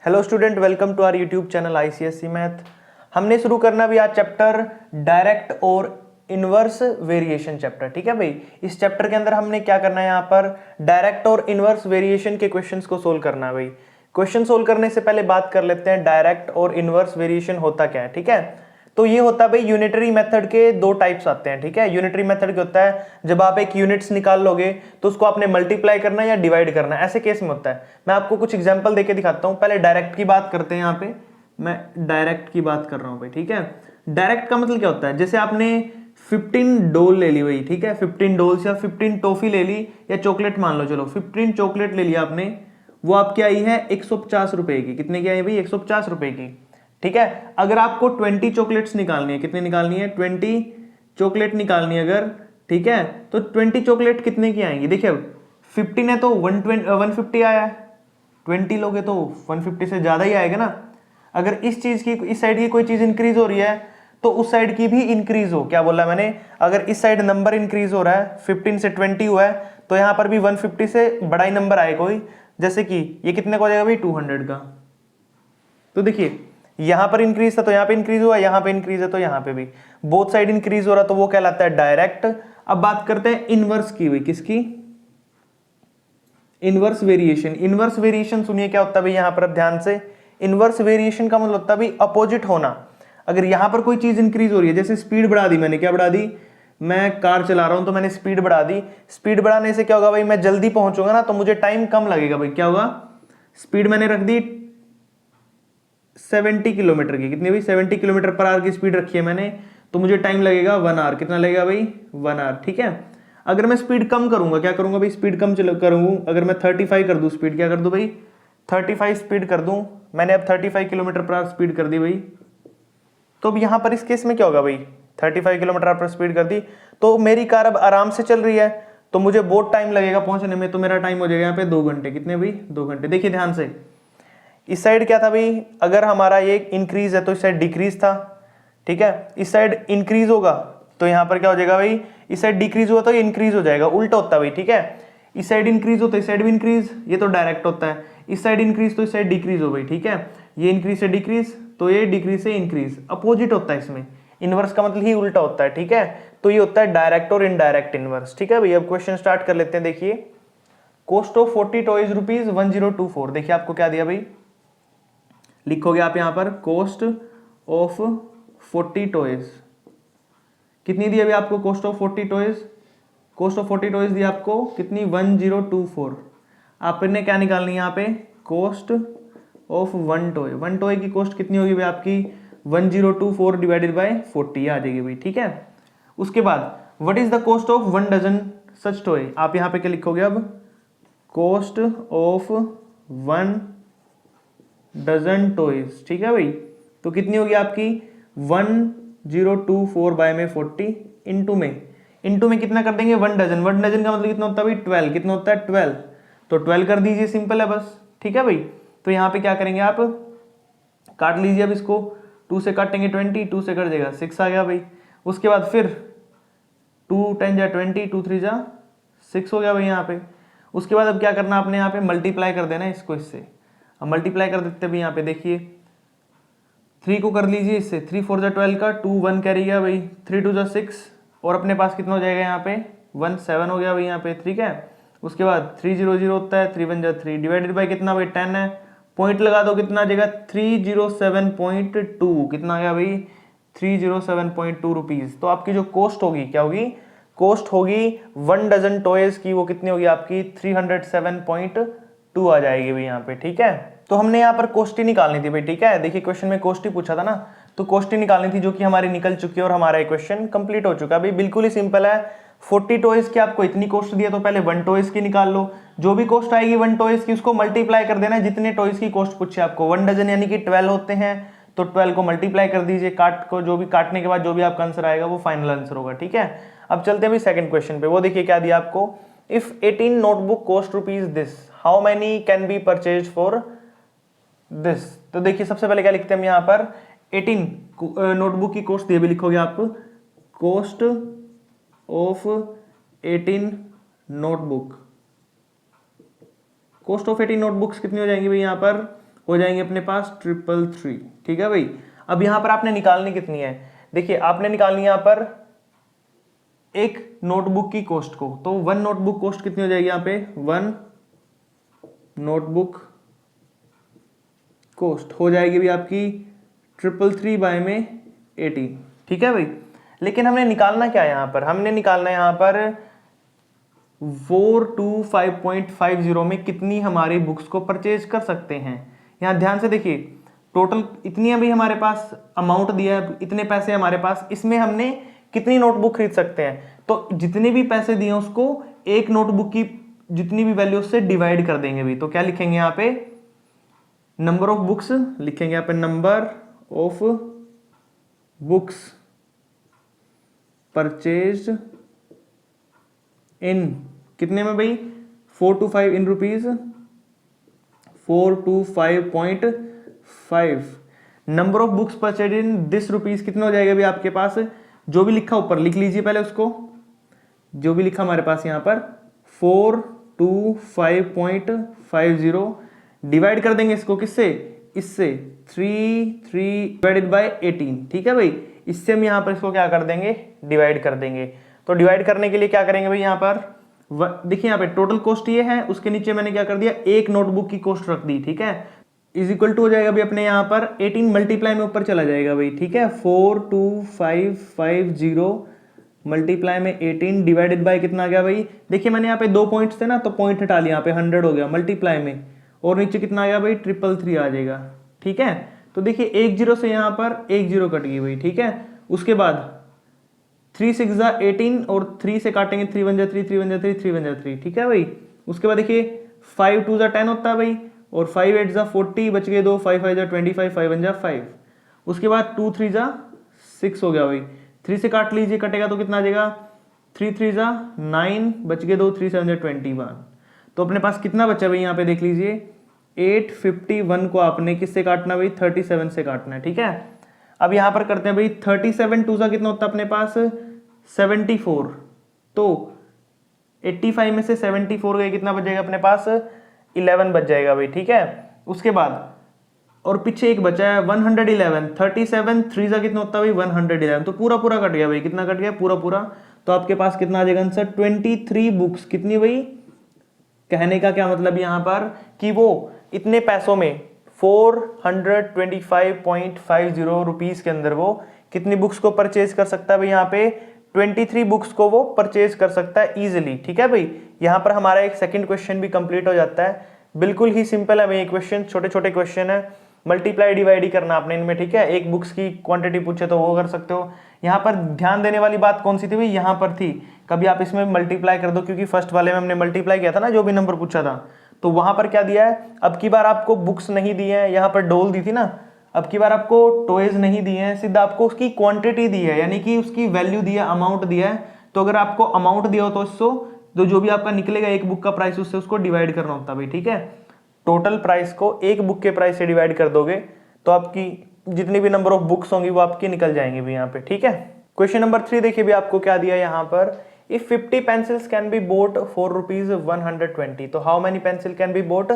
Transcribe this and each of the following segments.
Hello student, welcome to our YouTube channel ICSE math. हमने शुरू करना भी आज चैप्टर डायरेक्ट और इनवर्स वेरिएशन चैप्टर। ठीक है भाई, इस चैप्टर के अंदर हमने क्या करना है, यहाँ पर डायरेक्ट और इनवर्स वेरिएशन के क्वेश्चंस को सोल्व करना है भाई। क्वेश्चन सोल्व करने से पहले बात कर लेते हैं डायरेक्ट और इनवर्स वेरिएशन होता क्या है। ठीक है, तो ये होता है भाई यूनिटरी मेथड के दो टाइप्स आते हैं। ठीक है, यूनिटरी मेथड क्या होता है, जब आप एक यूनिट्स निकाल लोगे तो उसको आपने मल्टीप्लाई करना है या डिवाइड करना है, ऐसे केस में होता है। मैं आपको कुछ एग्जांपल देके दिखाता हूं। पहले डायरेक्ट की बात करते हैं। यहाँ पे मैं डायरेक्ट की बात कर रहा हूं भाई। ठीक है, डायरेक्ट का मतलब क्या होता है, जैसे आपने 15 डोल ले ली भाई। ठीक है, 15 डोल्स या 15 टॉफी ले ली या चॉकलेट मान लो, चलो 15 चॉकलेट ले लिया आपने, वो आपकी आई है 150 रुपए की। कितने की आई भाई, 150 रुपए की। ठीक है, अगर आपको 20 चॉकलेट्स निकालनी है, कितनी निकालनी है, 20 चॉकलेट निकालनी है अगर, ठीक है, तो 20 चॉकलेट कितने की आएंगी, देखिए 15 है तो 150 आया है, 20 लोगे तो 150 से ज्यादा ही आएगा ना। अगर इस चीज की, इस साइड की कोई चीज इंक्रीज हो रही है तो उस साइड की भी इंक्रीज हो, क्या बोला मैंने, अगर इस साइड नंबर इंक्रीज हो रहा है, 15 से 20 हुआ है, तो यहां पर भी 150 से बड़ा ही नंबर आए कोई, जैसे कि ये कितने का हो जाएगा भाई, 200 का। तो देखिए यहां पर इंक्रीज था तो यहां पे इंक्रीज हुआ, यहां पे इंक्रीज है तो यहां पे भी, बोथ साइड इंक्रीज हो रहा, तो वो कहलाता है डायरेक्ट। अब बात करते हैं इनवर्स की हुई, किसकी, इनवर्स वेरिएशन। इनवर्स वेरिएशन सुनिए क्या होता है भाई, यहां पर अब ध्यान से, इनवर्स वेरिएशन का मतलब होता है भाई अपोजिट होना। अगर यहां पर कोई चीज इंक्रीज हो रही है, जैसे स्पीड बढ़ा दी मैंने, क्या बढ़ा दी, मैं कार चला रहा हूं तो मैंने स्पीड बढ़ा दी, स्पीड बढ़ाने से क्या होगा भाई, मैं जल्दी पहुंचूंगा ना, तो मुझे टाइम कम लगेगा भाई। क्या होगा, स्पीड मैंने रख दी 70 किलोमीटर की, कितनी भाई, 70 किलोमीटर पर आवर की स्पीड रखी है मैंने, तो मुझे टाइम लगेगा 1 आवर। कितना लगेगा भाई, 1 आवर। ठीक है, अगर मैं स्पीड कम करूंगा, क्या करूंगा भाई, स्पीड कम करूंगा, अगर मैं 35 कर दूं स्पीड, क्या कर दूं भाई, 35 स्पीड कर दूं, मैंने अब 35 किलोमीटर पर आवर स्पीड कर दी भाई, तो अब यहां पर इस केस में क्या होगा भाई, 35 किलोमीटर पर स्पीड कर दी, तो मेरी कार अब आराम से चल रही है, तो मुझे बहुत टाइम लगेगा पहुंचने में, तो मेरा टाइम हो जाएगा यहाँ पे 2 घंटे। कितने भाई, 2 घंटे। देखिए ध्यान से, इस साइड क्या था भाई, अगर हमारा ये इंक्रीज है तो इस साइड डिक्रीज था। ठीक है, इस साइड इंक्रीज होगा तो यहां पर क्या हो जाएगा भाई, इस साइड डिक्रीज हुआ तो ये इंक्रीज हो जाएगा, उल्टा होता है भाई। ठीक है, इस साइड इंक्रीज हो तो इस साइड भी इंक्रीज, ये तो डायरेक्ट होता है, इस साइड इंक्रीज तो इस साइड डिक्रीज हो भाई। ठीक है, ये इंक्रीज से डिक्रीज तो ये डिक्रीज से इंक्रीज, अपोजिट होता है इसमें। इनवर्स का मतलब ही उल्टा होता है। ठीक है, तो ये होता है डायरेक्ट और इनडायरेक्ट इनवर्स। ठीक है भाई, अब क्वेश्चन स्टार्ट कर लेते हैं। देखिए, कॉस्ट ऑफ 40 टॉयज ₹1024। देखिए आपको क्या दिया भाई, लिखोगे आप यहां पर कॉस्ट ऑफ 40 टॉयज, कितनी दी अभी आपको cost of 40 toys, cost of 40 toys दी आपको कितनी, 1024। आपने क्या निकालनी है यहाँ पे, कॉस्ट ऑफ 1 टॉय। 1 टॉय की कॉस्ट कितनी होगी भाई आपकी, 1024 डिवाइडेड बाय 40 आ जाएगी भाई। ठीक है, उसके बाद what is the cost of 1 dozen such toy, आप यहाँ पे क्या लिखोगे अब, कॉस्ट ऑफ 1 डजन टॉयज। ठीक है भाई, तो कितनी होगी आपकी, 1024 बाय में 40 इंटू में कितना कर देंगे, 1 डजन। 1 डजन का मतलब कितना होता है भाई, 12। कितना होता है, 12, तो 12 कर दीजिए, सिंपल है बस। ठीक है भाई, तो यहाँ पे क्या करेंगे आप, काट लीजिए अब इसको, 2 से काटेंगे 20, 2 से कट जाएगा 6 आ गया भाई। उसके बाद फिर 2 10 जा 20, 2 3 जा 6 हो गया भाई यहाँ पे। उसके बाद अब क्या करना आपने, यहाँ पे मल्टीप्लाई कर देना इसको इससे। अब मल्टीप्लाई कर देते हैं यहाँ पे, देखिए 3 को कर लीजिए इससे, 3 4 जा 12 का, 2 1 कैरी गया भाई, 3 2 जा 6, और अपने पास कितना हो जाएगा यहाँ पे, 1 7 हो गया भाई यहाँ पे। ठीक है, उसके बाद 3 0 0 होता है, 3 1 जा 3 डिवाइडेड बाई कितना भाई, 10 है, पॉइंट लगा दो, कितना आ जाएगा 307.2। कितना आ गया भाई, 307.2 रुपीज। तो आपकी जो कॉस्ट होगी क्या होगी, कॉस्ट होगी 1 डजन टॉयज की, वो कितनी होगी आपकी 307.2 आ जाएगी भाई यहाँ पे। ठीक है, तो हमने यहाँ पर कॉस्ट ही निकालनी थी भाई। ठीक है, देखिए क्वेश्चन में कॉस्ट ही पूछा था ना, तो कॉस्ट ही निकालनी थी, जो कि हमारी निकल चुकी है और हमारा क्वेश्चन कंप्लीट हो चुका है भाई। बिल्कुल ही सिंपल है, 40 टॉयज की आपको इतनी कॉस्ट दिया, तो पहले 1 टॉयज की निकाल लो, जो भी कॉस्ट आएगी 1 टॉयज की उसको मल्टीप्लाई कर देना, जितने टॉयज की कॉस्ट पूछे आपको। 1 डजन यानी कि 12 होते हैं, तो 12 को मल्टीप्लाई कर दीजिए, काट को, जो भी काटने के बाद जो भी आपका आंसर आएगा वो फाइनल आंसर होगा। ठीक है, अब चलते हैं भाई सेकंड क्वेश्चन पे। वो देखिए क्या दिया आपको, if 18 notebook cost rupees this, how many can be purchase for this. तो देखिए सबसे पहले क्या लिखते हैं हम यहाँ पर, 18 नोटबुक की कॉस्ट दी है, लिखोगे आप cost of 18 notebook, cost of 18 notebooks कितनी हो जाएंगी भाई यहाँ पर हो जाएंगे अपने पास 333। ठीक है भाई। अब यहाँ पर आपने निकालनी कितनी है, देखिए आपने निकालनी है यहाँ पर एक नोटबुक की कॉस्ट को, तो 1 नोटबुक कॉस्ट कितनी हो जाएगी यहाँ पे, 1 नोटबुक कॉस्ट हो जाएगी भी आपकी 333 बाय में 18। ठीक है भाई। लेकिन हमने निकालना क्या है यहाँ पर, हमने निकालना है यहाँ पर 425.50 में कितनी हमारी बुक्स को परचेज कर सकते हैं। यहाँ ध्यान से देखिए, टोटल इतनी अभी हमारे पास अमाउंट दिया है, इतने पैसे हमारे पास, इसमें हमने कितनी नोटबुक खरीद सकते हैं, तो जितने भी पैसे दिए उसको एक नोटबुक की जितनी भी वैल्यू उससे डिवाइड कर देंगे भी। तो क्या लिखेंगे यहाँ पे, नंबर ऑफ बुक्स लिखेंगे यहाँ पे, number of books purchase in कितने में भाई, 425 in rupees, 425.5। Number of books purchase in this rupees कितना हो जाएगा भाई आपके पास, जो भी लिखा ऊपर लिख लीजिए पहले उसको, जो भी लिखा हमारे पास यहाँ पर 425.50 डिवाइड कर देंगे इसको किससे, इससे 3 डिवाइडेड बाय 18। ठीक है भाई। इससे हम यहाँ पर इसको क्या कर देंगे, डिवाइड कर देंगे। तो डिवाइड करने के लिए क्या करेंगे भाई, यहाँ पर देखिए यहाँ पे टोटल कॉस्ट ये है, उसके नीचे मैंने क्या कर दिया, एक नोटबुक की कॉस्ट रख दी। ठीक है। इज इक्वल टू हो जाएगा भाई अपने यहाँ पर 18 मल्टीप्लाई में ऊपर चला जाएगा भाई। ठीक है। 42550 मल्टीप्लाई में 18 डिवाइडेड बाय कितना आ गया भाई, देखिए मैंने यहाँ पे 2 पॉइंट्स थे ना, तो पॉइंट हटा लिया, यहाँ पे 100 हो गया मल्टीप्लाई में, और नीचे कितना आ गया भाई 333 आ जाएगा। ठीक है। तो देखिए 1 0 से यहाँ पर 1 0 कट गई भाई। ठीक है। उसके बाद 3 6 18 और 3 से काटेंगे 3 1 3 3 1 3 3 1 3। ठीक है भाई। उसके बाद देखिए 5 2 10 होता है भाई, और 5 8 40 बच गए 2, 5 5 25, 5 1 5। उसके बाद 2 3 6 हो गया भाई, 3 से काट लीजिए, कटेगा तो कितना आ जाएगा, 3 3 9 बच गए 2, 3 7 21। तो अपने पास कितना बचा भाई, यहाँ पे देख लीजिए 851 को आपने किससे काटना भाई, 37 से काटना है। ठीक है। अब यहाँ पर करते हैं भाई 37 2 कितना होता है अपने पास 74, तो 85 में से 74 गए, कितना बच जाएगा अपने पास 11 बच जाएगा भाई। ठीक है। उसके बाद और पीछे एक बचा है 111, 37 3 कितना होता है भाई 111, तो पूरा पूरा कट गया भाई, कितना कट गया पूरा पूरा। तो आपके पास कितना आ जाएगा आंसर 23 बुक्स, कितनी भाई, कहने का क्या मतलब यहाँ पर कि वो इतने पैसों में 425.50 रुपीज के अंदर वो कितनी बुक्स को परचेज कर सकता है भाई, यहाँ पे 23 बुक्स को वो परचेज कर सकता है इजिली। ठीक है भाई। यहाँ पर हमारा एक सेकंड क्वेश्चन भी कंप्लीट हो जाता है। बिल्कुल ही सिंपल है भाई ये क्वेश्चन, छोटे छोटे क्वेश्चन है, मल्टीप्लाई डिवाइड ही करना आपने इनमें। ठीक है। एक बुक्स की क्वांटिटी पूछे तो वो कर सकते हो। यहाँ पर ध्यान देने वाली बात कौन सी थी भाई, यहाँ पर थी, कभी आप इसमें मल्टीप्लाई कर दो, क्योंकि फर्स्ट वाले में हमने मल्टीप्लाई किया था ना, जो भी नंबर पूछा था, तो वहां पर क्या दिया है, अब की बार आपको बुक्स नहीं दी है, यहाँ पर डोल दी थी ना, अब की बार आपको टॉयज नहीं दिए हैं, सीधा आपको उसकी क्वांटिटी दी है, यानी कि उसकी वैल्यू दी है, अमाउंट दिया है। तो अगर आपको अमाउंट दिया हो तो इसको तो जो भी आपका निकलेगा एक बुक का प्राइस, उससे उसको डिवाइड करना होता है भाई। ठीक है। टोटल प्राइस को एक बुक के प्राइस से डिवाइड कर दोगे तो आपकी जितनी भी नंबर ऑफ बुक्स होंगी वो आपकी निकल जाएंगे भी यहाँ पे। ठीक है। क्वेश्चन नंबर 3 देखिए भी आपको क्या दिया यहाँ पर, if 50 pencils can be boat for rupees 120, तो how many pencil can be boat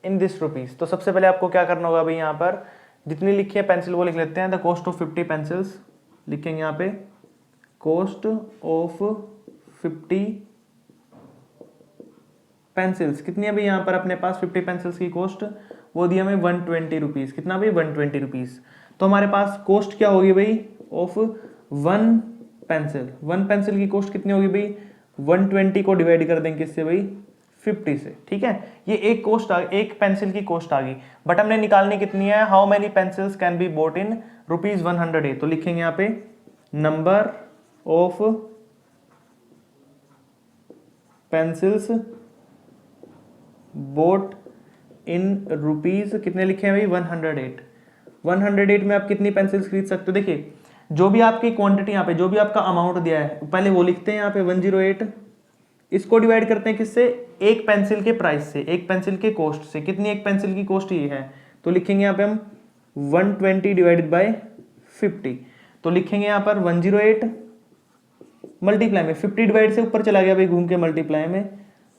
in this rupees. तो सबसे पहले आपको क्या करना होगा भाई, यहाँ पर जितनी लिखी है पेंसिल वो लिख लेते हैं, द कॉस्ट ऑफ 50 पेंसिल्स लिखेंगे यहाँ पे, कॉस्ट ऑफ 50 पेंसिल्स कितनी है भाई, यहाँ पर अपने पास 50 पेंसिल्स की कॉस्ट वो दी हमें 120 रुपीज, कितना भाई 120 रुपीज। तो हमारे पास कॉस्ट क्या होगी भाई ऑफ 1 पेंसिल की कॉस्ट कितनी होगी भाई, 120 को डिवाइड कर देंगे किससे भाई 50 से। ठीक है। ये एक कॉस्ट एक पेंसिल की कॉस्ट आ गई, बट हमने निकालनी कितनी है, how many pencils can be boat in rupees 100। तो लिखेंगे यहाँ पे number of pencils boat in rupees कितने लिखे हैं भाई 108। 108 में आप कितनी पेंसिल्स खरीद सकते हो, देखिए जो भी आपकी क्वांटिटी यहाँ पे, जो भी आपका अमाउंट दिया है पहले वो लिखते हैं यहाँ पे 108, इसको डिवाइड करते हैं किससे, एक पेंसिल के प्राइस से, एक पेंसिल के कॉस्ट से, कितनी एक पेंसिल की कॉस्ट ये है, तो लिखेंगे यहाँ पे हम 120 डिवाइडेड बाय 50। तो लिखेंगे यहाँ पर 108 मल्टीप्लाई में 50 डिवाइड से ऊपर चला गया भाई घूम के, मल्टीप्लाई में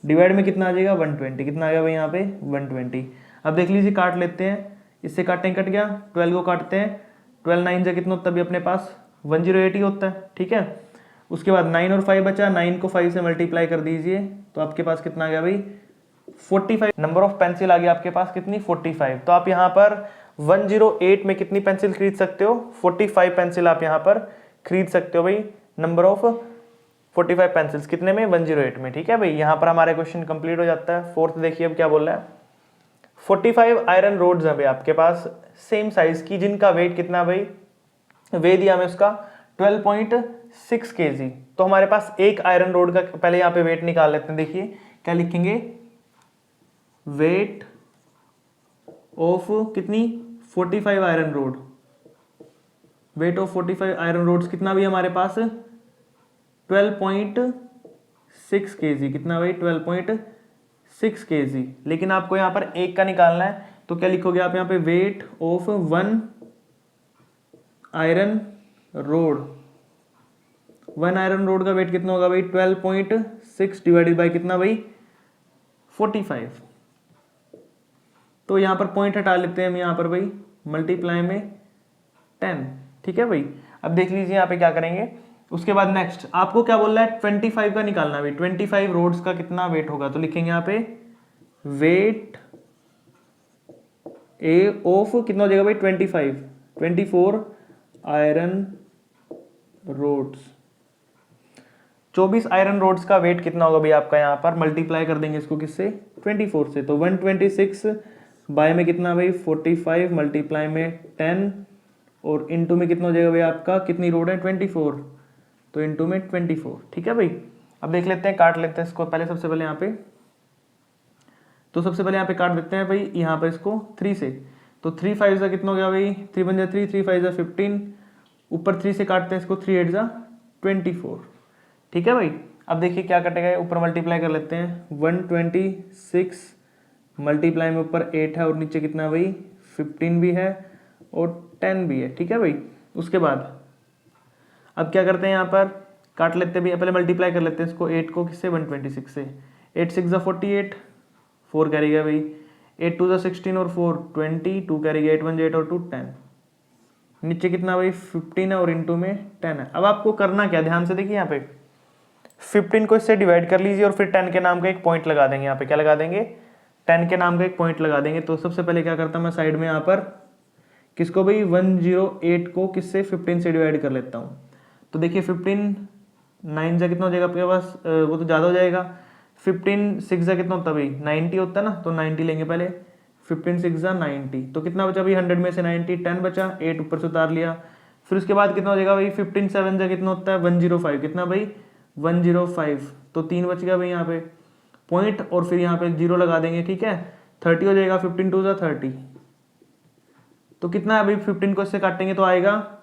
डिवाइड में कितना आ जाएगा 120, कितना आ गया भाई यहाँ पे 120। अब देख लीजिए काट लेते हैं, इससे काटें कट गया, 12 को काटते हैं, 12 9 जा कितना होता है अभी अपने पास 108 ही होता है, ठीक है। उसके बाद 9 और 5 बचा, 9 को 5 से मल्टीप्लाई कर दीजिए तो आपके पास कितना आ गया भाई 45। नंबर ऑफ पेंसिल आ गया आपके पास कितनी 45। तो आप यहाँ पर 108 में कितनी पेंसिल खरीद सकते हो 45 पेंसिल आप यहाँ पर खरीद सकते हो भाई। नंबर ऑफ 45 पेंसिल्स कितने में 108 में, ठीक है भाई। यहाँ पर हमारे क्वेश्चन कंप्लीट हो जाता है। फोर्थ देखिए अब क्या बोल रहा है, 45 आयरन रोड्स हैं भाई आपके पास सेम साइज की, जिनका वेट कितना भाई, वे दिया हमें उसका 12.6 kg। तो हमारे पास एक आयरन रोड का पहले यहाँ पे वेट निकाल लेते हैं। देखिए क्या लिखेंगे, वेट ऑफ कितनी 45 iron rod, weight of 45 iron rods कितना भी हमारे पास 12.6 kg, कितना भाई 12.6 kg। लेकिन आपको यहाँ पर एक का निकालना है तो क्या लिखोगे आप यहाँ पे, weight of 1 iron rod, 1 iron rod का वेट कितना होगा भाई 12.6 डिवाइडेड बाई कितना भाई 45। तो यहाँ पर पॉइंट हटा लेते हैं हम यहाँ पर भाई, मल्टीप्लाई में 10, ठीक है भाई। अब देख लीजिए यहाँ पे क्या करेंगे। उसके बाद नेक्स्ट आपको क्या बोल रहा है 25 का निकालना भाई, 25 रोड्स का कितना वेट होगा। तो लिखेंगे यहाँ पे वेट ए ऑफ कितना हो जाएगा भाई 24 आयरन रोड्स। 24 आयरन रोड्स का वेट कितना होगा भाई आपका, यहाँ पर मल्टीप्लाई कर देंगे इसको किससे 24 से। तो 126 बाय में कितना भाई 45 मल्टीप्लाई में 10 और इनटू में कितना हो जाएगा भाई आपका, कितनी रोड है 24, तो इनटू में 24, ठीक है भाई। अब देख लेते हैं, काट लेते हैं इसको पहले, सबसे पहले यहाँ पे, तो सबसे पहले यहाँ पे काट देते हैं भाई यहाँ पर इसको 3 से। तो 3 5 जा कितना हो गया भाई 3 1 जा 3, 3 5 जा 15, ऊपर 3 से काटते हैं इसको, 3 8 जा 24, ठीक है भाई। अब देखिए क्या कटेगा, ऊपर मल्टीप्लाई कर लेते हैं, 126 मल्टीप्लाई में ऊपर 8 है और नीचे कितना भाई 15 भी है और 10 भी है, ठीक है भाई। उसके बाद अब क्या करते हैं यहाँ पर, काट लेते हैं, पहले मल्टीप्लाई कर लेते हैं इसको 8 को किससे 126 से। 8 6 जा 48, 4 कैरी गया भाई, 8 2 जा 16 और 4 20, 2 कैरी गया, 8 1 जा 8 और 2 10, नीचे कितना भाई 15 है और इनटू में 10 है। अब आपको करना क्या, ध्यान से देखिए यहाँ पे 15 को इससे डिवाइड कर लीजिए और फिर 10 के नाम का एक पॉइंट लगा देंगे। यहाँ पे क्या लगा देंगे 10 के नाम का एक पॉइंट लगा देंगे। तो सबसे पहले क्या करता हूँ मैं साइड में यहाँ पर किसको भाई 108 को किससे 15 से डिवाइड कर लेता हूँ। तो देखिए 15 9 जा कितना हो जाएगा आपके पास, वो तो ज़्यादा हो जाएगा, 15 6 जा कितना होता है भाई 90 होता है ना, तो 90 लेंगे पहले, 15 6 जा 90, तो कितना बचा भाई 100 में से 90 10 बचा, 8 ऊपर से उतार लिया। फिर उसके बाद कितना हो जाएगा भाई 15 7 जा कितना होता है 105, कितना भाई 105, तो 3 बच गया भाई यहाँ पे पॉइंट और फिर यहाँ पे 0 लगा देंगे, ठीक है। 30 हो जाएगा, 15 2 जा 30, तो कितना है भाई 15 को इससे काटेंगे तो आएगा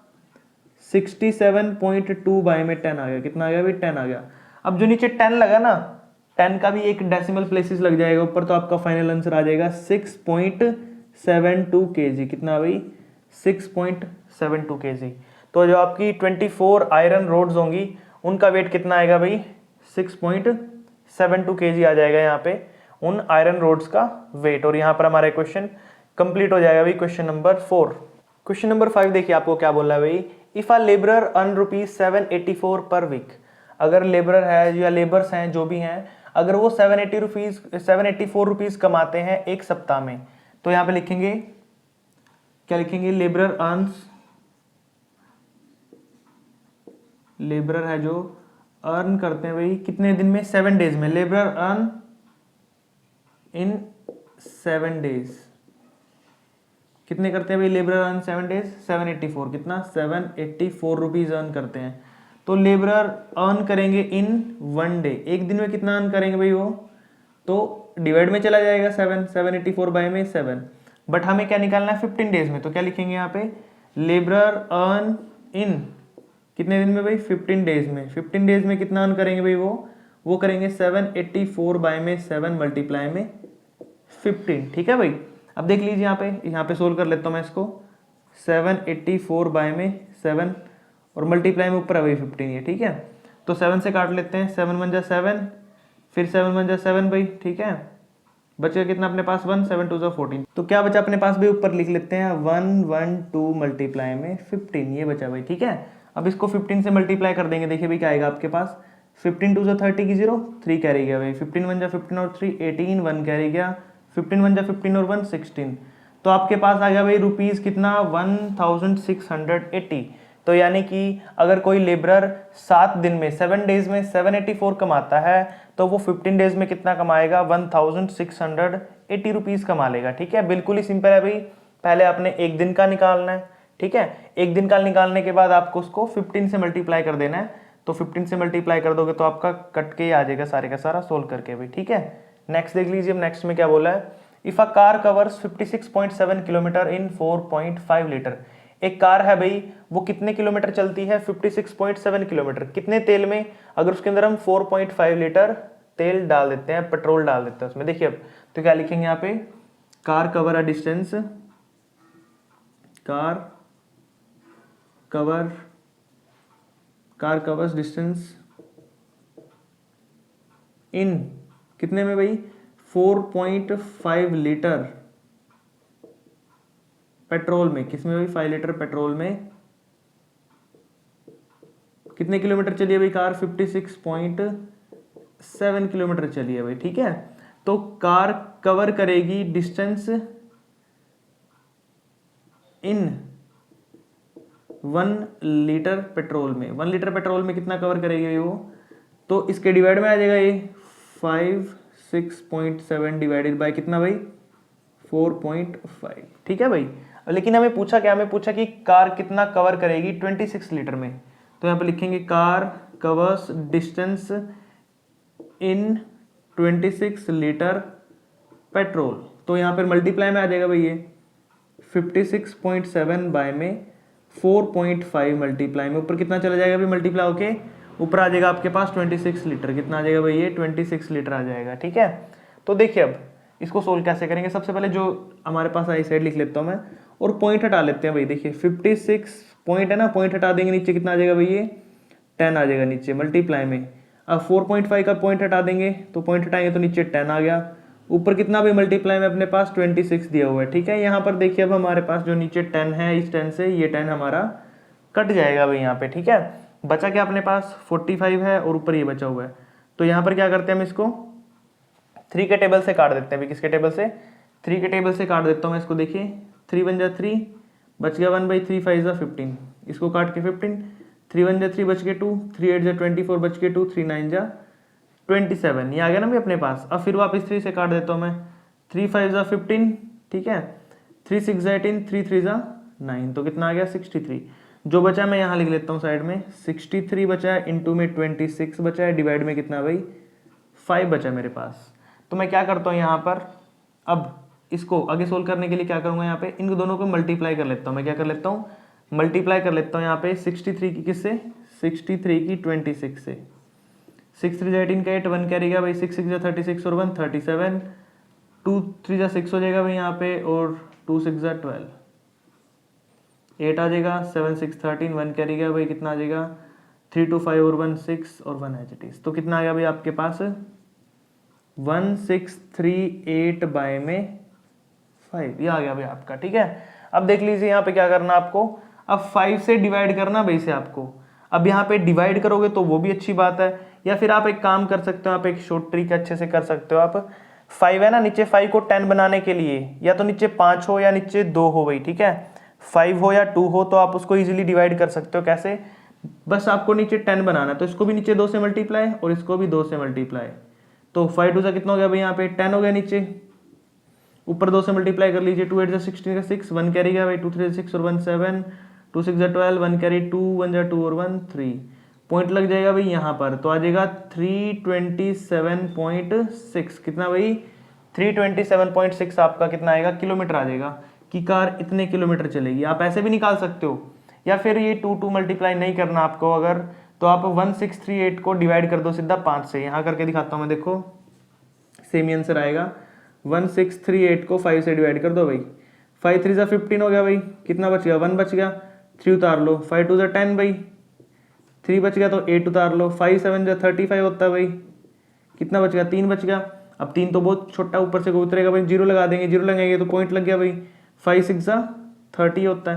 67.2 बाय में 10 आ गया, कितना आ गया भाई 10 आ गया। अब जो नीचे 10 लगा ना, 10 का भी एक डेसिमल प्लेसेस लग जाएगा ऊपर, तो आपका फाइनल आंसर आ जाएगा 6.72 kg, कितना भाई 6.72 kg। तो जो आपकी 24 आयरन रोड्स होंगी उनका वेट कितना आएगा भाई 6.72 kg आ जाएगा यहाँ पे उन आयरन रोड्स का वेट। और यहाँ पर हमारा क्वेश्चन कंप्लीट हो जाएगा भाई क्वेश्चन नंबर 4। क्वेश्चन नंबर 5 देखिए आपको क्या बोला है भाई, इफ अ लेबरर अर्न ₹784 पर वीक। अगर लेबरर है या लेबर्स हैं जो भी हैं, अगर वो 784 रुपीज कमाते हैं एक सप्ताह में, तो यहाँ पे लिखेंगे क्या लिखेंगे, लेबरर अर्न्स, लेबरर है जो अर्न करते हैं भाई कितने दिन में 7 डेज में, लेबरर अर्न इन 7 डेज, कितने करते हैं भाई लेबरर अर्न 7 डेज 784, कितना 784 रुपीज अर्न करते हैं। तो लेबरर अर्न करेंगे इन 1 डे, एक दिन में कितना अर्न करेंगे भाई वो, तो डिवाइड में चला जाएगा 784 बाय में 7, बट हमें क्या निकालना है 15 डेज में। तो क्या लिखेंगे यहाँ पे, लेबरर अर्न इन कितने दिन में भाई 15 डेज में, 15 डेज में कितना अर्न करेंगे भाई वो करेंगे 784 बाय में 7 मल्टीप्लाई में 15, ठीक है भाई। अब देख लीजिए यहाँ पे सोल्व कर लेता हूँ मैं इसको, 784 बाय में 7 और मल्टीप्लाई में ऊपर है भाई 15 है, ठीक है। तो 7 से काट लेते हैं, 7 1 जा 7, फिर 7 1 जा 7 भाई, ठीक है, बचेगा कितना अपने पास 1, 7 2 14। तो क्या बचा अपने पास भी, ऊपर लिख लेते हैं 1 1 2 मल्टीप्लाई में 15, ये बचा भाई, ठीक है। अब इसको 15 से मल्टीप्लाई कर देंगे, देखिए भाई क्या आएगा आपके पास, 15 2 30 की 0, 3 कैरी गया भाई, 15 1 15 और 3 18, 1 कैरी गया, 15 1 15 और 1 16। तो आपके पास आ गया भाई रुपीज़ कितना, 1680। तो यानी कि अगर कोई लेबरर 7 दिन में 7 डेज में 784 कमाता है तो वो 15 डेज में कितना कमाएगा, 1680 रुपीज़ कमा लेगा, ठीक है। बिल्कुल ही सिंपल है भाई। पहले आपने एक दिन का निकालना है, ठीक है। एक दिन का निकालने के बाद आपको उसको 15 से मल्टीप्लाई कर देना है। तो 15 से मल्टीप्लाई कर दोगे तो आपका कट के ही आ जाएगा सारे का सारा सोल्व करके भाई, ठीक है। नेक्स्ट देख लीजिए, नेक्स्ट में क्या बोला है, if a car covers 56.7 kilometre in 4.5 litre. एक कार है भाई, वो कितने किलोमीटर चलती है, 56.7 किलोमीटर, कितने तेल में, अगर उसके अंदर हम 4.5 लीटर तेल डाल देते हैं, पेट्रोल डाल देते हैं उसमें, देखिए अब तो क्या लिखेंगे यहाँ पे, car cover a distance, car covers distance in कितने में भाई, 4.5 लीटर पेट्रोल में, किसमें भाई, 5 लीटर पेट्रोल में कितने किलोमीटर चली है भाई कार, 56.7 किलोमीटर चली है भाई, ठीक है। तो कार कवर करेगी डिस्टेंस इन 1 लीटर पेट्रोल में, 1 लीटर पेट्रोल में कितना कवर करेगी वो, तो इसके डिवाइड में आ जाएगा ये 56.7 डिवाइडेड बाय कितना भाई, 4.5, ठीक है भाई। लेकिन हमें पूछा क्या, हमें पूछा कि कार कितना कवर करेगी 26 लीटर में, तो यहाँ पे लिखेंगे car covers distance in 26 litre petrol. तो यहाँ पर मल्टीप्लाई में आ जाएगा भाई ये 56.7 बाय में 4.5 मल्टीप्लाई में, ऊपर कितना चला जाएगा भाई, मल्टीप्लाई होके ऊपर आ जाएगा आपके पास 26 लीटर, कितना आ जाएगा भाई ये 26 लीटर आ जाएगा, ठीक है। तो देखिए अब इसको सोल्व कैसे करेंगे, सबसे पहले जो हमारे पास आई साइड लिख लेता हूँ मैं और पॉइंट हटा लेते हैं भाई। देखिए 56 पॉइंट है ना, पॉइंट हटा देंगे, नीचे कितना आ जाएगा भाई ये 10 आ जाएगा नीचे मल्टीप्लाई में। अब 4.5 का पॉइंट हटा देंगे, तो पॉइंट हटाएंगे तो नीचे 10 आ गया, ऊपर कितना भाई मल्टीप्लाई में अपने पास 26 दिया हुआ है, ठीक है। यहाँ पर देखिए अब हमारे पास जो नीचे 10 है, इस 10 से ये 10 हमारा कट जाएगा भाई यहाँ पे, ठीक है। बचा क्या अपने पास 45 है और ऊपर ये बचा हुआ है। तो यहाँ पर क्या करते हैं, हम इसको 3 के टेबल से काट देते हैं। किसके टेबल से, 3 के टेबल से काट देता हूँ मैं इसको। देखिए 3 वन जा 3, बच गया 1/3, 5 जा 15, इसको काट के 15, 3 वन जा 3, बच के 2, 3 8 जा 24, बच के 2, 3 9 जा 27, ये आ गया ना भाई अपने पास। अब फिर वापस 3 से काट देता हूँ मैं, 3 5 जा 15, ठीक है, 3 6 जा 18, 3 3 जा 9, तो कितना आ गया 63। जो बचा मैं यहाँ लिख लेता हूँ साइड में, 63 बचा है, इंटू में 26 बचा है, डिवाइड में कितना भाई 5 बचा है मेरे पास। तो मैं क्या करता हूँ यहाँ पर, अब इसको आगे सोल्व करने के लिए क्या करूँगा, यहाँ पे इन दोनों को मल्टीप्लाई कर लेता हूँ। मैं क्या कर लेता हूँ, मल्टीप्लाई कर लेता हूँ यहाँ पे 63 की किससे, 63 की 26 से, 6 3 जा 18 का 8, 1 कैरी गया भाई, 6 6 जा 36 और 1 37, 2 3 जा 6 हो जाएगा भाई यहाँ पे, और 2 6 जा 12, 8 आ जाएगा, 7 6 13, 1 कैरी गया भाई, कितना आ जाएगा 3 2 5 और 1 6 और 1 एच इट इज। तो कितना आ गया भाई आपके पास 1638 बाय में 5, ये आ गया भाई आपका, ठीक है। अब देख लीजिए यहाँ पे क्या करना आपको, अब 5 से डिवाइड करना भाई से आपको। अब यहाँ पे डिवाइड करोगे तो वो भी अच्छी बात है, या फिर आप एक काम कर सकते हो, आप एक शॉर्ट ट्रिक अच्छे से कर सकते हो। आप 5 है ना, नीचे 5 को 10 बनाने के लिए या तो नीचे 5 हो या नीचे 2 हो भाई, ठीक है। 5 हो या 2 हो तो आप उसको इजीली डिवाइड कर सकते हो। कैसे, बस आपको नीचे 10 बनाना है, तो इसको भी नीचे 2 से मल्टीप्लाई और इसको भी 2 से मल्टीप्लाई। तो 5 2 से कितना हो गया भाई यहाँ पे 10 हो गया, नीचे ऊपर 2 से मल्टीप्लाई कर लीजिए, 2 8 जा 16 का 6, 1 कैरी गया भाई, 2 3 6 और 1 7, 2 6 जा 12, 1 कैरी 2 1 जा 2 और 1 3, पॉइंट लग जाएगा भाई यहाँ पर, तो आ जाएगा 327.6, कितना भाई 327.6 आपका कितना आएगा किलोमीटर आ जाएगा, कि कार इतने किलोमीटर चलेगी। आप ऐसे भी निकाल सकते हो, या फिर ये 2 मल्टीप्लाई नहीं करना आपको अगर, तो आप 1638 को डिवाइड कर दो सीधा 5 से। यहाँ करके दिखाता हूँ मैं, देखो सेम ही आंसर आएगा। 1638 को 5 से डिवाइड कर दो भाई, 5 3 जा 15 हो गया भाई, कितना बच गया 1 बच गया, 3 उतार लो, 5 2 जा 10 भाई, 3 बच गया तो 8 उतार लो, 5 7 जा 35 होता है भाई, कितना बच गया 3 बच गया। अब 3 तो बहुत छोटा ऊपर से उतरेगा भाई, 0 लगा देंगे, 0 लगाएंगे तो पॉइंट लग गया भाई, 5 6 30 होता है,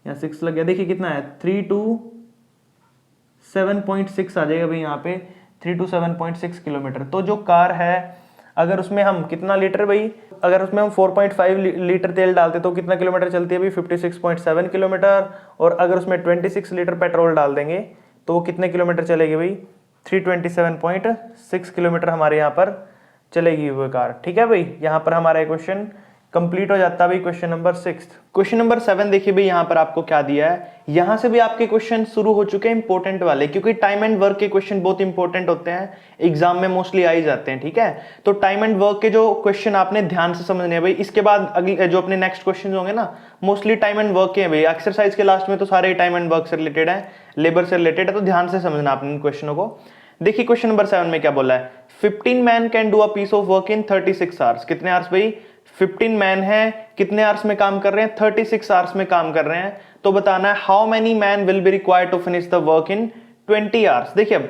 यहाँ 6 लग गया। देखिए कितना है 327.6 आ जाएगा भाई यहाँ पे, 327.6 किलोमीटर। तो जो कार है अगर उसमें हम कितना लीटर भाई, अगर उसमें हम 4.5 लीटर तेल डालते तो कितना किलोमीटर चलती है भाई, 56.7 किलोमीटर। और अगर उसमें 26 लीटर पेट्रोल डाल देंगे तो वो कितने किलोमीटर चलेगी भाई, 327.6 किलोमीटर हमारे यहाँ पर चलेगी वो कार। ठीक है भाई, यहाँ पर हमारा क्वेश्चन कंप्लीट हो जाता है भाई, क्वेश्चन नंबर 6। क्वेश्चन नंबर 7 देखिए भाई, यहाँ पर आपको क्या दिया है, यहाँ से भी आपके क्वेश्चन शुरू हो चुके हैं इंपॉर्टेंट वाले, क्योंकि टाइम एंड वर्क के क्वेश्चन बहुत इंपॉर्टेंट होते हैं, एग्जाम में मोस्टली आ ही जाते हैं। ठीक है, तो टाइम एंड वर्क के जो क्वेश्चन आपने ध्यान से समझने हैं भाई। इसके बाद अगले जो अपने नेक्स्ट क्वेश्चन होंगे ना, मोस्टली टाइम एंड वर्क के हैं भाई। एक्सरसाइज के लास्ट में तो सारे टाइम एंड वर्क से रिलेटेड है, लेबर से रिलेटेड है, तो ध्यान से समझना आपने इन क्वेश्चनों को। देखिए क्वेश्चन नंबर 7 में क्या बोला है, 15 man can do a piece of work in 36 hours. कितने आवर्स भाई, 15 मैन है, कितने आवर्स में काम कर रहे हैं, 36 आवर्स में काम कर रहे हैं। तो बताना है how many man will be required to finish the work in 20 hours. देखिए अब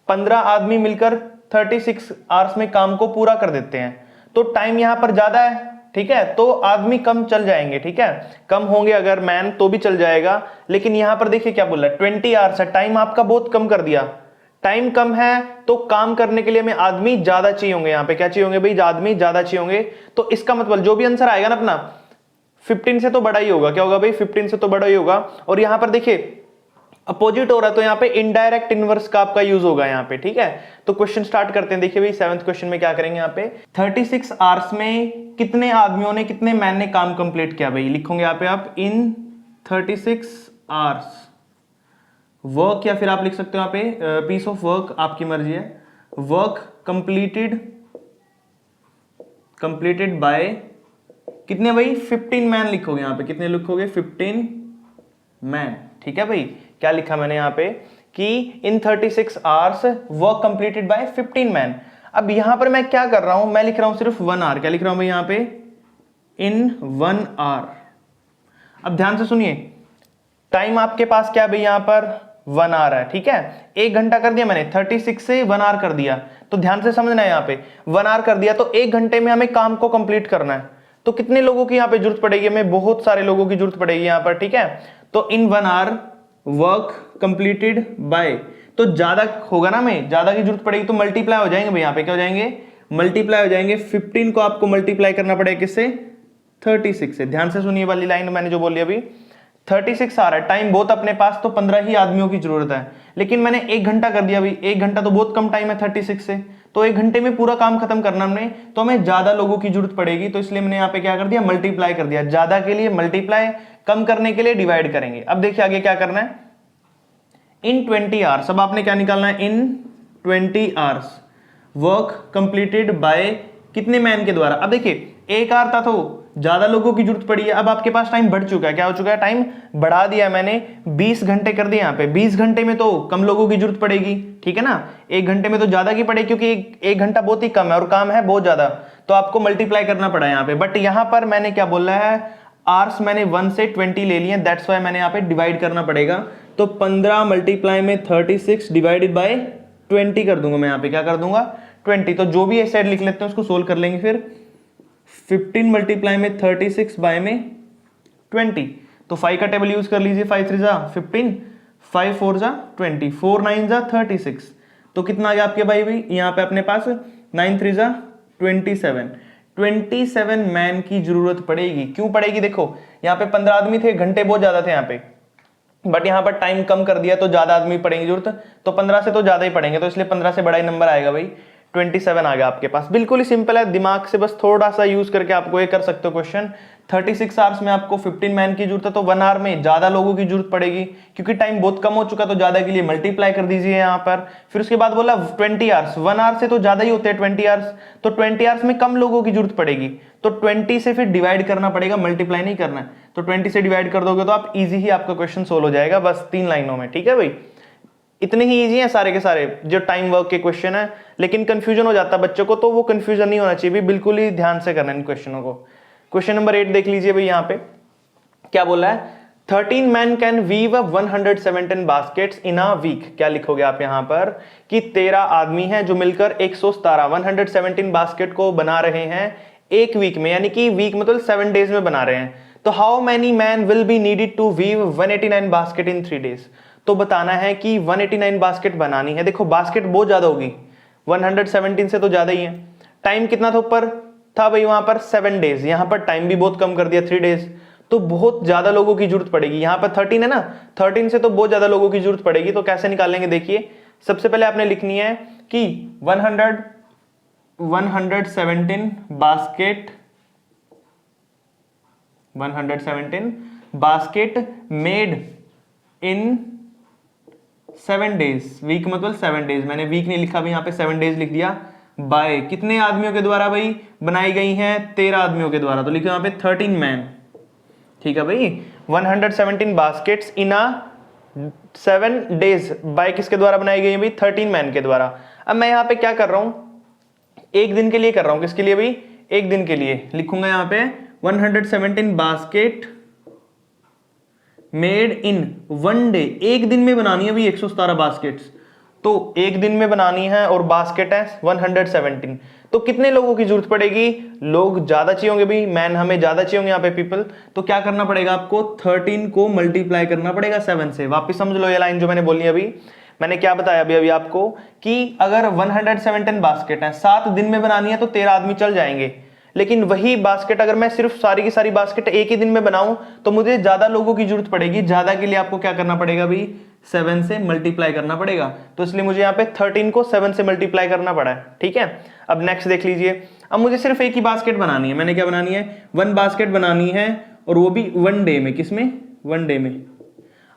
15 आदमी मिलकर 36 आवर्स में काम को पूरा कर देते हैं, तो टाइम यहां पर ज्यादा है। ठीक है, तो आदमी कम चल जाएंगे, ठीक है, कम होंगे अगर मैन तो भी चल जाएगा। लेकिन यहां पर देखिए क्या बोल रहा है, 20 आवर्स है, टाइम आपका बहुत कम कर दिया। टाइम कम है तो काम करने के लिए हमें आदमी ज्यादा चाहिए होंगे। यहाँ पे क्या चाहिए होंगे भाई, आदमी ज्यादा चाहिए होंगे। तो इसका मतलब जो भी आंसर आएगा ना अपना 15 से तो बड़ा ही होगा। क्या होगा भाई, 15 से तो बड़ा ही होगा। और यहाँ पर देखिए अपोजिट हो रहा है, तो यहाँ पे इनडायरेक्ट इनवर्स का आपका यूज होगा यहाँ पे। ठीक है, तो क्वेश्चन स्टार्ट करते हैं। देखिए भाई 7th क्वेश्चन में क्या करेंगे, यहाँ पे 36 आवर्स में कितने आदमियों ने, कितने मैन ने काम कंप्लीट किया भाई। लिखोगे यहाँ पे आप इन 36 आवर्स वर्क, या फिर आप लिख सकते हो यहाँ पे पीस ऑफ वर्क, आपकी मर्जी है। वर्क कंप्लीटेड बाय कितने भाई, 15 मैन लिखोगे यहाँ पे। कितने लिखोगे, 15 मैन। ठीक है भाई, क्या लिखा मैंने यहाँ पे कि इन 36 hours work completed by 15 man. अब यहां पर मैं क्या कर रहा हूं, मैं लिख रहा हूं सिर्फ 1 आवर। क्या लिख रहा हूं भाई यहाँ पे, इन 1 आवर। अब ध्यान से सुनिए, टाइम आपके पास क्या भाई यहाँ पर 1 आवर है। ठीक है, 1 घंटा कर दिया मैंने, 36 से 1 आवर कर दिया। तो ध्यान से समझना है, यहाँ पे 1 आवर कर दिया तो 1 घंटे में हमें काम को कंप्लीट करना है। तो कितने लोगों की यहाँ पे जरूरत पड़ेगी, हमें बहुत सारे लोगों की जरूरत पड़ेगी यहाँ पर। ठीक है, तो इन 1 आवर वर्क कंप्लीटेड बाय, तो ज्यादा होगा ना, हमें ज्यादा की जरूरत पड़ेगी तो मल्टीप्लाई हो जाएंगे भाई। यहाँ पे क्या हो जाएंगे, मल्टीप्लाई हो जाएंगे। 15 को आपको मल्टीप्लाई करना पड़ेगा किससे, 36 से। ध्यान से सुनिए वाली लाइन मैंने जो बोली अभी, 36 आ रहा है, टाइम बहुत अपने पास, तो 15 ही आदमियों की जरूरत है। लेकिन मैंने 1 घंटा कर दिया भाई, 1 घंटा तो बहुत कम टाइम है 36 से, तो 1 घंटे में पूरा काम खत्म करना हमने, तो हमें ज्यादा लोगों की जरूरत पड़ेगी। तो इसलिए मैंने यहाँ पे क्या कर दिया, मल्टीप्लाई कर दिया। ज्यादा के लिए मल्टीप्लाई, कम करने के लिए डिवाइड करेंगे। अब देखिए आगे क्या करना है, इन 20 आवर्स। अब आपने क्या निकालना है, इन 20 आवर्स वर्क कंप्लीटेड बाय कितने मैन के द्वारा। अब देखिए 1 आवर था तो ज्यादा लोगों की जरूरत पड़ी है। अब आपके पास टाइम बढ़ चुका है, क्या हो चुका है, टाइम बढ़ा दिया मैंने, 20 घंटे कर दिया यहाँ पे। 20 घंटे में तो कम लोगों की जरूरत पड़ेगी, ठीक है ना। 1 घंटे में तो ज्यादा की पड़ेगी, क्योंकि 1 घंटा बहुत ही कम है और काम है बहुत ज्यादा, तो आपको मल्टीप्लाई करना पड़ा यहाँ पे। बट यहाँ पर मैंने क्या बोला है, आवर्स मैंने 1 से 20 ले लिए, दैट्स वाई मैंने यहाँ पे डिवाइड करना पड़ेगा। तो 15 मल्टीप्लाई में 36 डिवाइडेड बाय 20 कर दूंगा मैं यहाँ पे, क्या कर दूंगा, 20। तो जो भी इस साइड लिख लेते हैं उसको सोल्व कर लेंगे फिर। 15 मल्टीप्लाई में 36 बाय में 20, तो 5 का टेबल यूज कर लीजिए। 5 3 जा 15, 5 4 जा 20, 4 9 जा 36। तो कितना आ गया आपके भाई यहाँ पे अपने पास, 9 3 जा 27 मैन की जरूरत पड़ेगी। क्यों पड़ेगी, देखो यहाँ पे 15 आदमी थे, घंटे बहुत ज्यादा थे यहाँ पे, बट यहाँ पर टाइम कम कर दिया तो ज्यादा आदमी पड़ेंगे जरूरत, तो 15 से तो ज्यादा ही पड़ेंगे, तो इसलिए 15 से बड़ा ही नंबर आएगा भाई, 27 आ गया आपके पास। बिल्कुल ही सिंपल है, दिमाग से बस थोड़ा सा यूज करके आपको ये कर सकते हो क्वेश्चन। 36 आवर्स में आपको 15 मैन की जरूरत है, तो 1 आवर में ज्यादा लोगों की जरूरत पड़ेगी, क्योंकि टाइम बहुत कम हो चुका, तो ज्यादा के लिए मल्टीप्लाई कर दीजिए यहाँ पर। फिर उसके बाद बोला 20 आवर्स, 1 आवर से तो ज्यादा ही होते हैं 20 आवर्स, तो 20 आवर्स में कम लोगों की जरूरत पड़ेगी, तो 20 से फिर डिवाइड करना पड़ेगा, मल्टीप्लाई नहीं करना है। तो 20 से डिवाइड कर दोगे तो आप इजी ही आपका क्वेश्चन सोल्व हो जाएगा, बस 3 लाइनों में। ठीक है भाई, इतने ही इजी हैं सारे के सारे जो टाइम वर्क के क्वेश्चन है। लेकिन कंफ्यूजन हो जाता है बच्चों को, तो वो कंफ्यूजन नहीं होना चाहिए भी, बिल्कुल ही ध्यान से करना इन क्वेश्चनों को। क्वेश्चन नंबर 8 देख लीजिए भाई, यहाँ पे क्या बोला है, 13 man can weave 117 baskets in a week. क्या लिखोगे आप यहाँ पर कि 13 आदमी हैं जो मिलकर 117 बास्केट को बना रहे हैं एक वीक में, यानी कि वीक मतलब 7 डेज में बना रहे हैं। तो how many man will be needed to weave 189 basket in 3 days. तो बताना है कि 189 बास्केट बनानी है। देखो बास्केट बहुत ज्यादा होगी, 117 से तो ज्यादा ही है। टाइम कितना था ऊपर था भाई वहां पर 7 डेज, यहां पर टाइम भी बहुत कम कर दिया 3 डेज। तो बहुत ज्यादा लोगों की जरूरत पड़ेगी। यहां पर 13 है ना, 13 से तो बहुत ज्यादा लोगों की जरूरत पड़ेगी। तो कैसे निकालेंगे देखिए, सबसे पहले आपने लिखनी है कि 117 basket made in 7 days. Week मतलब 7 डेज, मैंने वीक नहीं लिखा भाई, यहाँ पे 7 डेज लिख दिया। बाय कितने आदमियों के द्वारा भाई बनाई गई हैं? 13 आदमियों के द्वारा। तो लिखो यहाँ पे 13 मैन। ठीक है भाई, 117 baskets in a 7 days by किसके द्वारा बनाई गई है भाई? 13 मैन के द्वारा। अब मैं यहाँ पे क्या कर रहा हूं, एक दिन के लिए कर रहा हूं। किसके लिए भाई? एक दिन के लिए। लिखूंगा यहाँ पे 117 बास्केट मेड इन 1 डे। एक दिन में बनानी है भाई 117 बास्केट्स, तो एक दिन में बनानी है और बास्केट है 117। तो कितने लोगों की जरूरत पड़ेगी? लोग ज्यादा चाहिए होंगे भाई, मैन हमें ज्यादा चाहिए होंगे यहाँ पे पीपल। तो क्या करना पड़ेगा आपको? 13 को मल्टीप्लाई करना पड़ेगा 7 से। वापिस समझ लो ये लाइन जो मैंने बोली अभी। मैंने क्या बताया अभी आपको कि अगर 117 बास्केट है, 7 दिन में बनानी है तो 13 आदमी चल जाएंगे। लेकिन वही बास्केट अगर मैं सिर्फ सारी की सारी बास्केट एक ही दिन में बनाऊं तो मुझे ज्यादा लोगों की जरूरत पड़ेगी। ज्यादा के लिए आपको क्या करना पड़ेगा भाई? 7 से मल्टीप्लाई करना पड़ेगा। तो इसलिए मुझे यहाँ पे 13 को 7 से मल्टीप्लाई करना पड़ा है। ठीक है, अब नेक्स्ट देख लीजिए। अब मुझे सिर्फ एक ही बास्केट बनानी है। मैंने क्या बनानी है? 1 बास्केट बनानी है, और वो भी 1 डे में। किसमें? 1 डे में।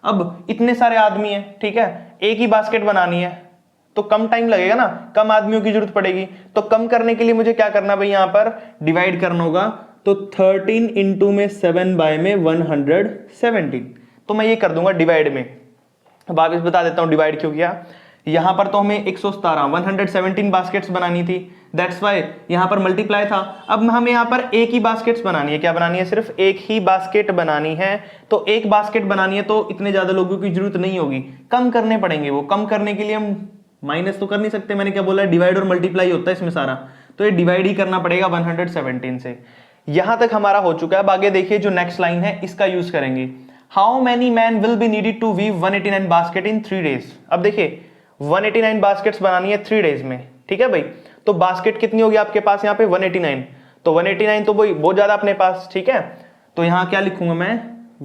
अब इतने सारे आदमी हैं, ठीक है, एक ही बास्केट बनानी है तो कम टाइम लगेगा ना, कम आदमियों की जरूरत पड़ेगी। तो कम करने के लिए मुझे क्या करना भाई? यहाँ पर डिवाइड करना होगा। तो 13 इंटू में 7 बाय में 117। तो मैं ये कर दूंगा डिवाइड में। अब वापिस बता देता हूं डिवाइड क्यों किया। यहां पर तो हमें 117 बास्केट्स बनानी थी, दैट्स वाई यहां पर मल्टीप्लाई था। अब हमें यहां पर एक ही बास्केट्स बनानी है। क्या बनानी है? सिर्फ एक ही बास्केट बनानी है। तो एक बास्केट बनानी है तो इतने ज्यादा लोगों की जरूरत नहीं होगी, कम करने पड़ेंगे। वो कम करने के लिए हम माइनस तो कर नहीं सकते, मैंने क्या बोला? डिवाइड और मल्टीप्लाई होता है इसमें सारा, तो ये डिवाइड ही करना पड़ेगा 117 से। यहां तक हमारा हो चुका है। अब आगे देखिए जो नेक्स्ट लाइन है इसका यूज करेंगे। How many man will be needed to weave 189 basket in 3 days. अब देखिए 189 बास्केट्स बनानी है 3 डेज में, ठीक है भाई। तो बास्केट कितनी होगी आपके पास यहाँ पे? 189। तो 189 तो भाई बहुत ज्यादा अपने पास, ठीक है। तो यहां क्या लिखूंगा मैं?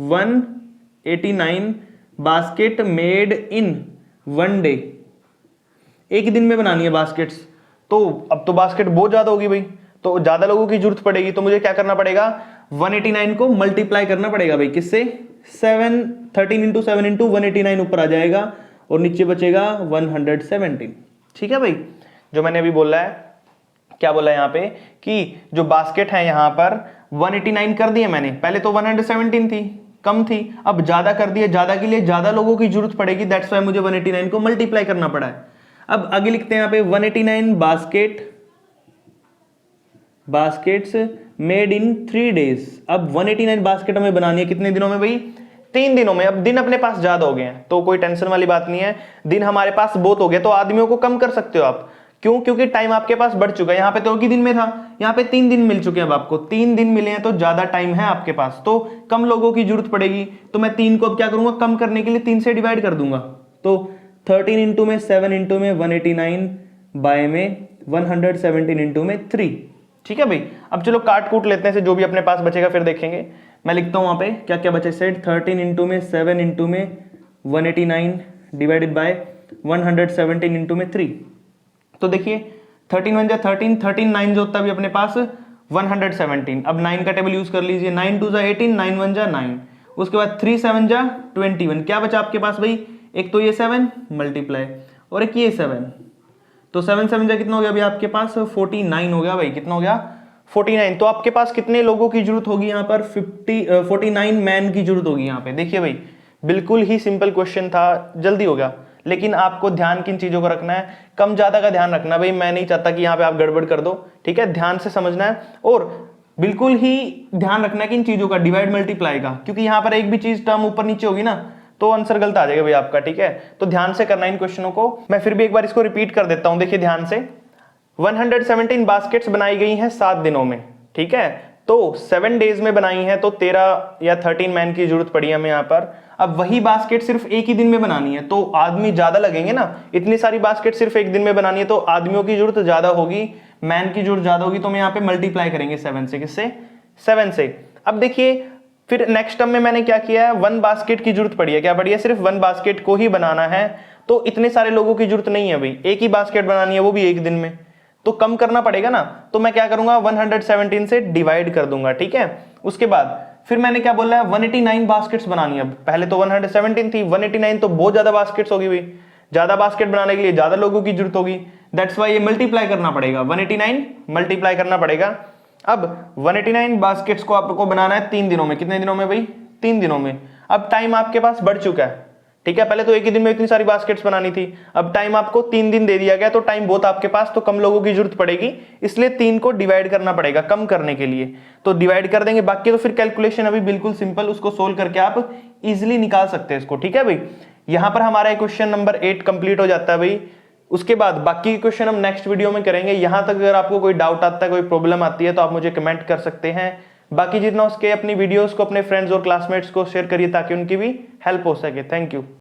189 बास्केट मेड इन 1 डे। एक दिन में बनानी है बास्केट्स, तो अब तो बास्केट बहुत ज्यादा होगी भाई, तो ज्यादा लोगों की जरूरत पड़ेगी। तो मुझे क्या करना पड़ेगा? 189 को मल्टीप्लाई करना पड़ेगा भाई। किससे? 13 इंटू 7 इंटू 189 ऊपर आ जाएगा और नीचे बचेगा 117। ठीक है भाई, जो मैंने अभी बोला है, क्या बोला है यहाँ पे कि जो बास्केट है यहाँ पर 189 कर दिए मैंने। पहले तो 117 थी, कम थी, अब ज्यादा कर दिए। ज्यादा के लिए ज्यादा लोगों की जरूरत पड़ेगी, दैट्स वाई मुझे 189 को मल्टीप्लाई करना पड़ा है। अब आगे लिखते हैं यहाँ पे 189 बास्केट्स मेड इन 3 डेज। अब 189 बास्केट हमें बनानी है कितने दिनों में भाई? 3 दिनों में। अब दिन अपने पास ज्यादा हो गए हैं तो कोई टेंशन वाली बात नहीं है, दिन हमारे पास बहुत हो गए तो आदमियों को कम कर सकते हो आप। क्यों? क्योंकि टाइम आपके पास बढ़ चुका है। यहाँ पे तो एक ही दिन में था, यहाँ पे 3 दिन मिल चुके हैं। अब आपको 3 दिन मिले हैं तो ज्यादा टाइम है आपके पास, तो कम लोगों की जरूरत पड़ेगी। तो मैं 3 को अब क्या करूंगा? कम करने के लिए 3 से डिवाइड कर दूंगा। तो 13 इंटू में 7 इंटू में 189 बाय में 117 इंटू में 3। ठीक है भाई, अब चलो काट कूट लेते हैं से जो भी अपने पास बचेगा फिर देखेंगे। मैं लिखता हूं वहां पे क्या क्या बचे। सेट 13 इंटू में 7 इंटू में 189 डिवाइडेड बाय 117 इंटू में 3। तो देखिए 13 1 जा 13, 13 9 जो होता है अपने पास 117। अब 9 का टेबल यूज कर लीजिए। 9 2 जा 18, 9 1 जा 9, उसके बाद 3 7 जा 21। क्या बचा आपके पास भाई? एक तो ये 7 मल्टीप्लाई और एक ये 7, तो 7 7 जा कितना हो गया भाई आपके पास? 49 हो गया भाई। कितना हो गया? 49। तो आपके पास कितने लोगों की जरूरत होगी यहाँ पर? 49 मैन की जरूरत होगी यहाँ पे। देखिए भाई बिल्कुल ही सिंपल क्वेश्चन था, जल्दी हो गया। लेकिन आपको ध्यान किन चीजों का रखना है? कम ज्यादा का ध्यान रखना भाई। मैं नहीं चाहता कि यहाँ पे आप गड़बड़ कर दो, ठीक है, ध्यान से समझना है। और बिल्कुल ही ध्यान रखना है कि इन चीजों का डिवाइड मल्टीप्लाई का, क्योंकि यहां पर एक भी चीज टर्म ऊपर नीचे होगी ना तो आंसर गलत आ जाएगा भाई आपका, ठीक है। तो ध्यान से करना इन क्वेश्चनों को। मैं फिर भी एक बार इसको रिपीट कर देता हूं, देखिए ध्यान से। 117 बास्केट्स बनाई गई हैं 7 दिनों में, ठीक है। तो 7 डेज में बनाई है तो 13 या 13 मैन की जरूरत पड़ी हमें यहाँ पर। अब वही बास्केट सिर्फ एक ही दिन में बनानी है तो आदमी ज्यादा लगेंगे ना, इतनी सारी बास्केट सिर्फ एक दिन में बनानी है तो आदमियों की जरूरत ज्यादा होगी, मैन की जरूरत ज्यादा होगी, तो हम यहाँ पे मल्टीप्लाई करेंगे 7 से। किससे? 7 से। अब देखिए फिर नेक्स्ट टर्म में मैंने क्या किया है, 1 बास्केट की जरूरत पड़ी है, क्या पड़ी है? सिर्फ 1 बास्केट को ही बनाना है, तो इतने सारे लोगों की जरूरत नहीं है भाई, एक ही बास्केट बनानी है वो भी एक दिन में, तो कम करना पड़ेगा ना। तो मैं क्या करूंगा, 117 से डिवाइड कर दूंगा, ठीक है। उसके बाद फिर मैंने क्या बोला है, 189 बास्केट्स बनानी है। पहले तो 117 थी, 189 तो बहुत ज्यादा बास्केट्स होगी भाई, ज्यादा बास्केट बनाने के लिए ज्यादा लोगों की जरूरत होगी, दैट्स वाई ये मल्टीप्लाई करना पड़ेगा, 189 मल्टीप्लाई करना पड़ेगा। अब 189 बास्केट्स को आपको बनाना है 3 दिनों में। कितने दिनों में भाई? 3 दिनों में। अब टाइम आपके पास बढ़ चुका है, ठीक है। पहले तो एक ही दिन में इतनी सारी बास्केट्स बनानी थी, अब टाइम आपको 3 दिन दे दिया गया, तो टाइम बहुत आपके पास, तो कम लोगों की जरूरत पड़ेगी, इसलिए 3 को डिवाइड करना पड़ेगा कम करने के लिए, तो डिवाइड कर देंगे। बाकी तो फिर कैलकुलेशन अभी बिल्कुल सिंपल, उसको सोल्व करके आप इजिली निकाल सकते हैं इसको, ठीक है भाई। यहां पर हमारा क्वेश्चन नंबर 8 कंप्लीट हो जाता है भाई। उसके बाद बाकी क्वेश्चन हम नेक्स्ट वीडियो में करेंगे। यहां तक अगर आपको कोई डाउट आता है, कोई प्रॉब्लम आती है, तो आप मुझे कमेंट कर सकते हैं। बाकी जितना उसके अपनी वीडियोस को अपने फ्रेंड्स और क्लासमेट्स को शेयर करिए ताकि उनकी भी हेल्प हो सके। Thank you.